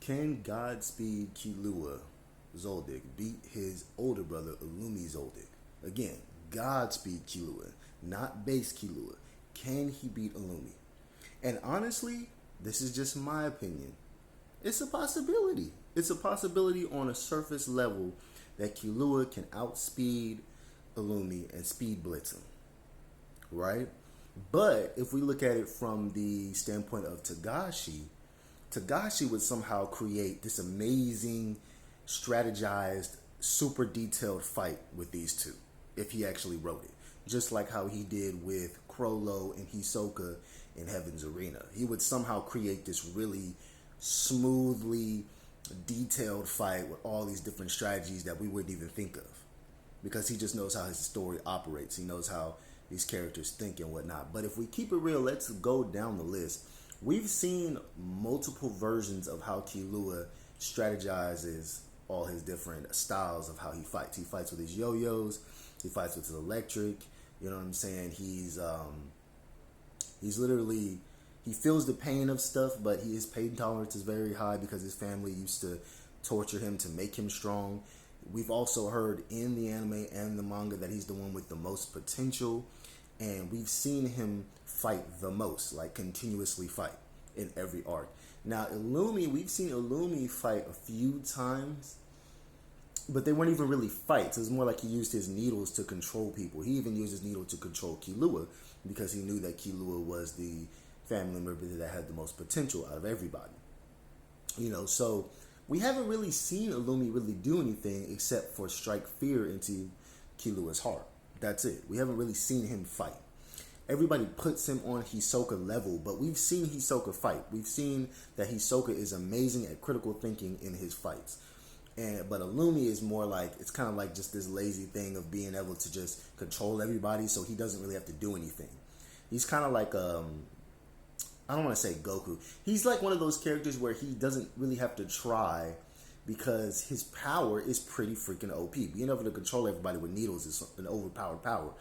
Can Godspeed Killua Zoldyck beat his older brother Illumi Zoldyck? Again, Godspeed Killua, not base Killua. Can he beat Illumi? And honestly, this is just my opinion. It's a possibility. It's a possibility on a surface level that Killua can outspeed Illumi and speed blitz him. Right? But if we look at it from the standpoint of Tagashi would somehow create this amazing, strategized, super detailed fight with these two if he actually wrote it. Just like how he did with Crollo and Hisoka in Heaven's Arena. He would somehow create this really smoothly detailed fight with all these different strategies that we wouldn't even think of. Because he just knows how his story operates. He knows how these characters think and whatnot. But if we keep it real, let's go down the list. We've seen multiple versions of how Killua strategizes all his different styles of how he fights. He fights with his yo-yos. He fights with his electric. You know what I'm saying? He's literally, he feels the pain of stuff, but his pain tolerance is very high because his family used to torture him to make him strong. We've also heard in the anime and the manga that he's the one with the most potential, and we've seen him fight the most, like continuously fight in every arc. Now, Illumi, we've seen Illumi fight a few times, but they weren't even really fights. It was more like he used his needles to control people. He even used his needle to control Killua because he knew that Killua was the family member that had the most potential out of everybody. You know, so we haven't really seen Illumi really do anything except for strike fear into Killua's heart. That's it. We haven't really seen him fight. Everybody puts him on Hisoka level, but we've seen Hisoka fight. We've seen that Hisoka is amazing at critical thinking in his fights. But Illumi is more like, it's kind of like just this lazy thing of being able to just control everybody, so he doesn't really have to do anything. He's kind of like, I don't want to say Goku. He's like one of those characters where he doesn't really have to try because his power is pretty freaking OP. Being able to control everybody with needles is an overpowered power.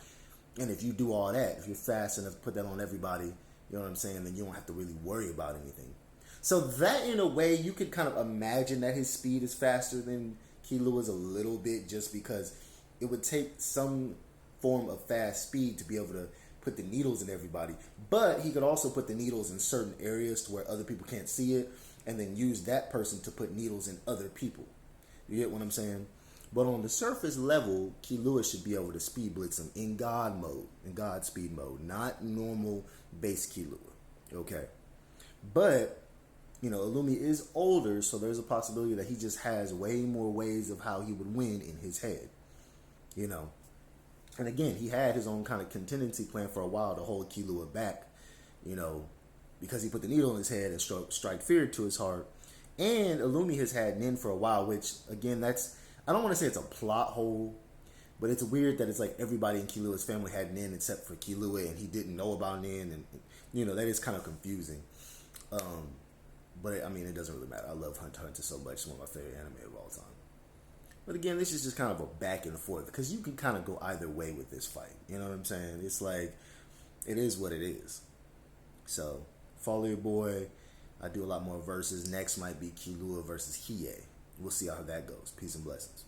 And if you do all that, if you're fast enough to put that on everybody, you know what I'm saying, then you don't have to really worry about anything. So that, in a way, you could kind of imagine that his speed is faster than Killua's a little bit, just because it would take some form of fast speed to be able to put the needles in everybody. But he could also put the needles in certain areas to where other people can't see it, and then use that person to put needles in other people. You get what I'm saying? But on the surface level, Killua should be able to speed blitz him in God mode, in God speed mode, not normal base Killua. Okay? But, you know, Illumi is older, so there's a possibility that he just has way more ways of how he would win in his head. You know? And again, he had his own kind of contingency plan for a while to hold Killua back, you know, because he put the needle in his head and strike fear to his heart. And Illumi has had Nin for a while, which, again, that's, I don't want to say it's a plot hole, but it's weird that it's like everybody in Killua's family had Nin except for Killua, and he didn't know about Nin, and, you know, that is kind of confusing. But, I mean, it doesn't really matter. I love Hunter x Hunter so much. It's one of my favorite anime of all time. But again, this is just kind of a back and forth, because you can kind of go either way with this fight. You know what I'm saying? It's like, it is what it is. So, follow your boy. I do a lot more verses. Next might be Killua versus Hiei. We'll see how that goes. Peace and blessings.